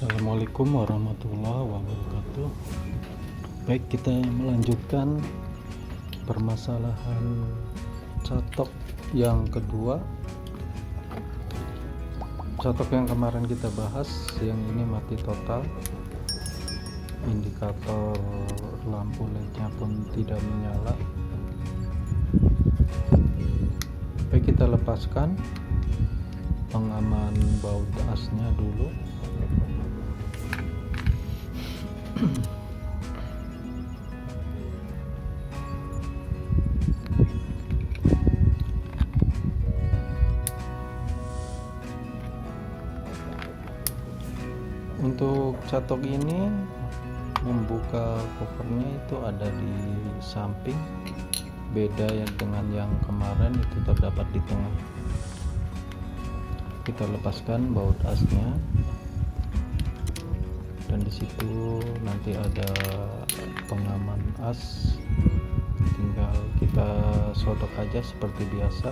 Assalamualaikum warahmatullahi wabarakatuh. Baik, kita melanjutkan permasalahan catok yang kedua. Catok yang kemarin kita bahas, yang ini mati total, indikator lampu LED-nya pun tidak menyala. Baik, kita lepaskan pengaman baut asnya dulu. Untuk catok ini, membuka covernya itu ada di samping, beda ya dengan yang kemarin, itu terdapat di tengah. Kita lepaskan baut asnya, dan disitu nanti ada pengaman as, tinggal kita sodok aja seperti biasa.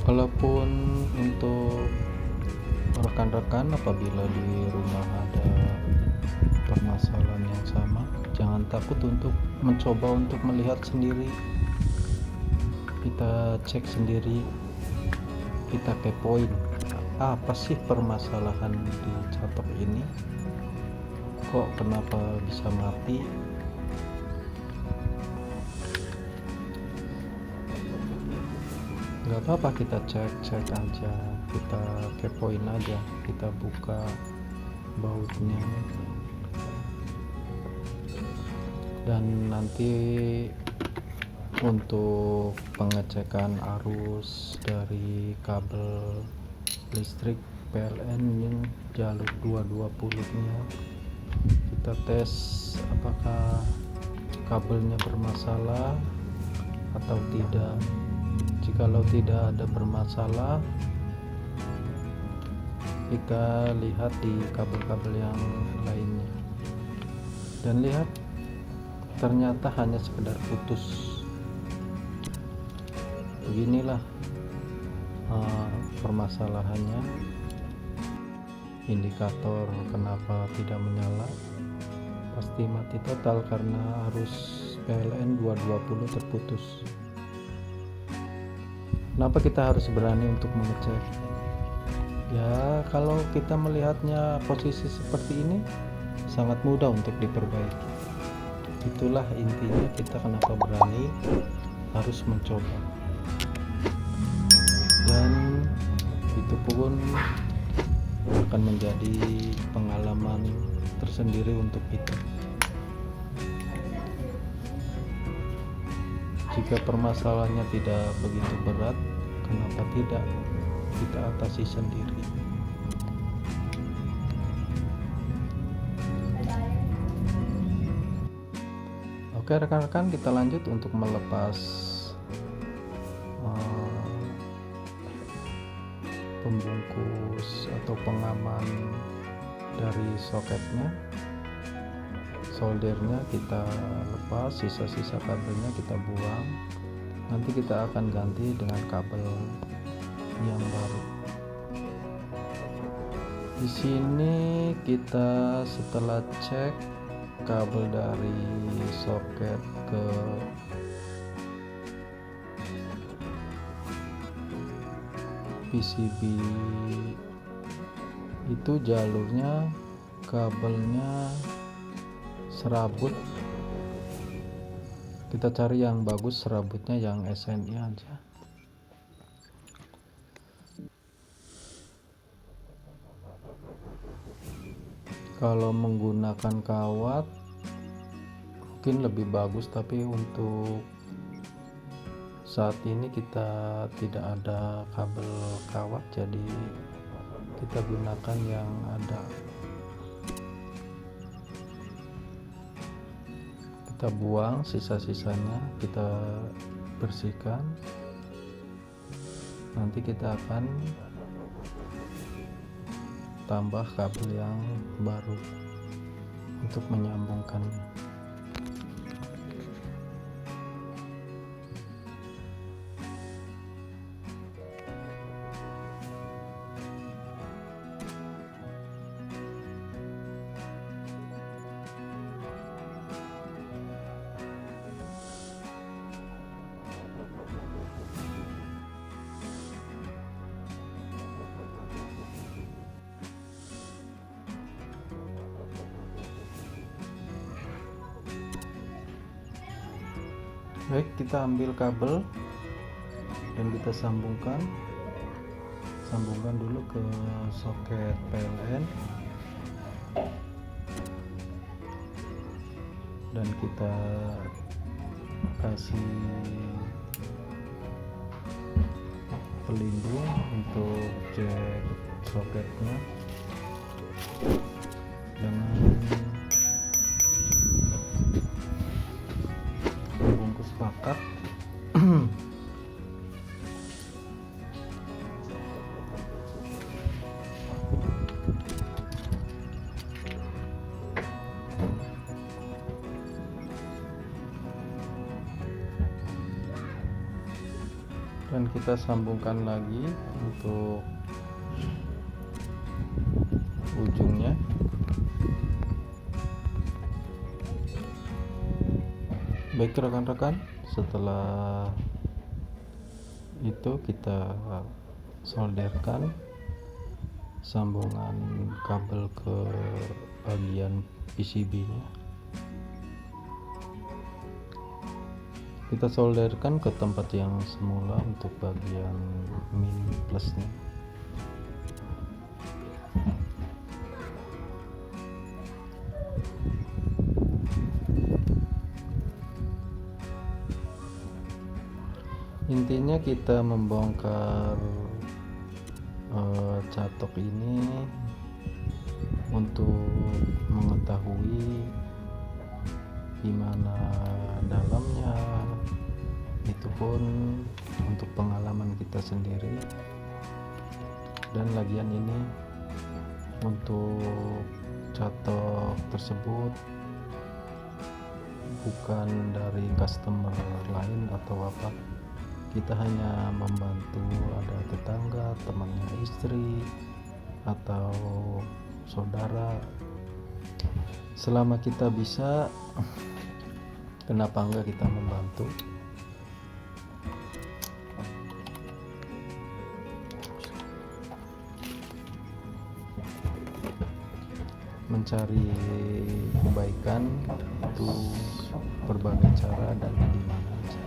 Walaupun untuk rekan-rekan apabila di rumah ada permasalahan yang sama, jangan takut untuk mencoba untuk melihat sendiri. Kita cek sendiri, kita kepoin apa sih permasalahan di catok ini, kok kenapa bisa mati. Gak apa-apa, kita cek aja, kita kepoin aja, kita buka bautnya, dan nanti untuk pengecekan arus dari kabel listrik PLN yang jalur 220 nya, kita tes apakah kabelnya bermasalah atau tidak. Jikalau tidak ada bermasalah, kita lihat di kabel-kabel yang lainnya, dan lihat ternyata hanya sekedar putus. Beginilah permasalahannya. Indikator kenapa tidak menyala, pasti mati total karena arus PLN 220 terputus. Kenapa kita harus berani untuk mengecek? Ya, kalau kita melihatnya posisi seperti ini, sangat mudah untuk diperbaiki. Itulah intinya, kita kenapa berani harus mencoba, dan itu pun akan menjadi pengalaman tersendiri untuk kita. Jika permasalahannya tidak begitu berat, kenapa tidak kita atasi sendiri? Oke rekan-rekan, kita lanjut untuk melepas pembungkus atau pengaman dari soketnya. Soldernya kita lepas, sisa-sisa kabelnya kita buang. Nanti kita akan ganti dengan kabel yang baru. Di sini kita setelah cek kabel dari soket ke PCB, itu jalurnya kabelnya serabut. Kita cari yang bagus, serabutnya yang SNI aja. Kalau menggunakan kawat mungkin lebih bagus, tapi untuk saat ini kita tidak ada kabel kawat, jadi kita gunakan yang ada. Kita buang sisa-sisanya, kita bersihkan. Nanti kita akan tambah kabel yang baru untuk menyambungkannya. Baik, kita ambil kabel dan kita sambungkan dulu ke soket PLN dan kita kasih pelindung untuk jack soketnya dengan bungkus pakat. Dan kita sambungkan lagi untuk ujungnya. Baik rekan-rekan, setelah itu kita solderkan sambungan kabel ke bagian PCB-nya. Kita solderkan ke tempat yang semula untuk bagian min plusnya. Intinya kita membongkar catok ini untuk mengetahui gimana dalamnya, itu pun untuk pengalaman kita sendiri. Dan lagian ini untuk catok tersebut bukan dari customer lain atau apa, kita hanya membantu ada tetangga, temannya istri atau saudara. Selama kita bisa, kenapa enggak kita membantu. Mencari kebaikan itu berbagai cara dan di mana aja.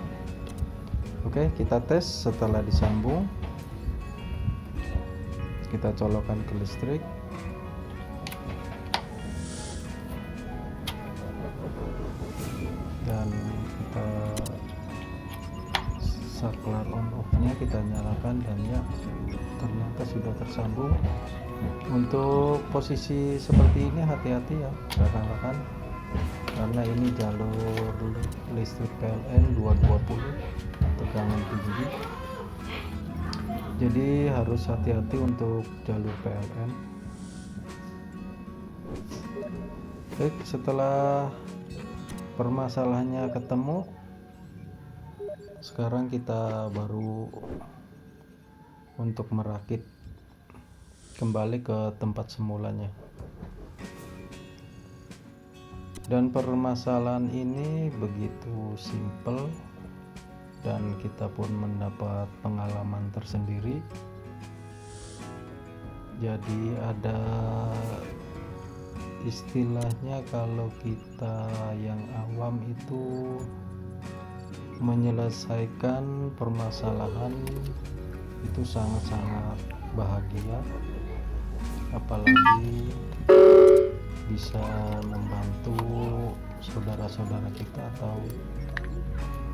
Oke, kita tes. Setelah disambung, kita colokkan ke listrik. Dan kita saklar on off nya kita nyalakan, dan ya ternyata sudah tersambung. Untuk posisi seperti ini hati-hati ya rekan-rekan, karena ini jalur listrik PLN 220 tegangan 7V, jadi harus hati-hati untuk jalur PLN. Baik, setelah permasalahannya ketemu, sekarang kita baru untuk merakit kembali ke tempat semulanya. Dan permasalahan ini begitu simple, dan kita pun mendapat pengalaman tersendiri. Jadi ada istilahnya, kalau kita yang awam itu menyelesaikan permasalahan itu sangat-sangat bahagia, apalagi bisa membantu saudara-saudara kita atau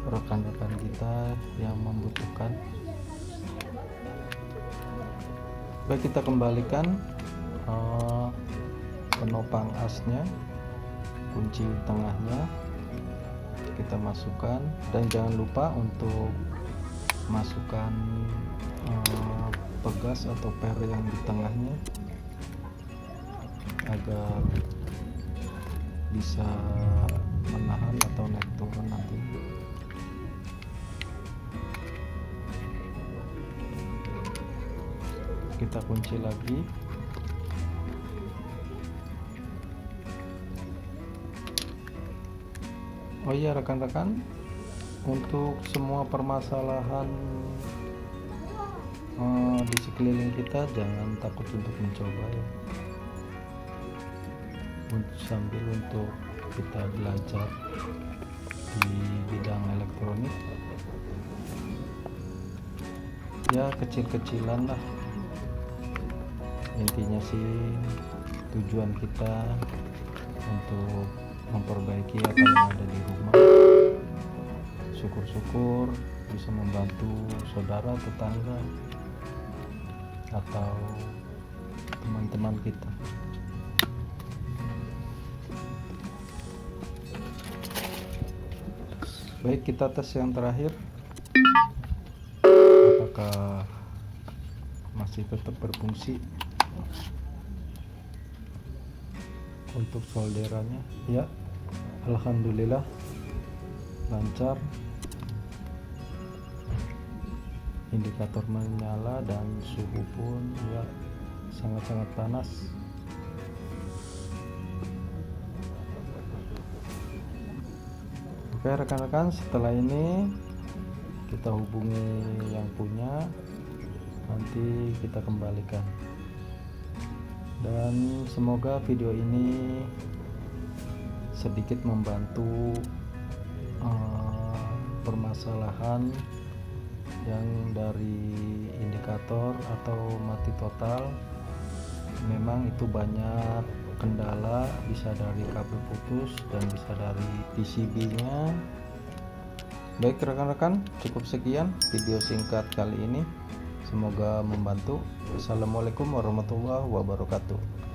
rekan-rekan kita yang membutuhkan. Baik, kita kembalikan penopang asnya, kunci tengahnya kita masukkan, dan jangan lupa untuk masukkan pegas atau per yang di tengahnya. agar bisa menahan atau naik turun nanti. Kita kunci lagi. Oh iya rekan-rekan, untuk semua permasalahan di sekeliling kita jangan takut untuk mencoba ya, sambil untuk kita belajar di bidang elektronik ya, kecil-kecilan lah. Intinya sih tujuan kita untuk memperbaiki apa yang ada di rumah. Syukur-syukur bisa membantu saudara, tetangga, atau teman-teman kita. Baik, kita tes yang terakhir, apakah masih tetap berfungsi untuk solderannya. Ya, alhamdulillah lancar, indikator menyala dan suhu pun ya sangat-sangat panas. Oke rekan-rekan, setelah ini kita hubungi yang punya, nanti kita kembalikan. Dan semoga video ini sedikit membantu permasalahan yang dari indikator atau mati total. Memang itu banyak kendala, bisa dari kabel putus dan bisa dari PCB-nya. Baik rekan-rekan, cukup sekian video singkat kali ini, semoga membantu. Assalamualaikum warahmatullahi wabarakatuh.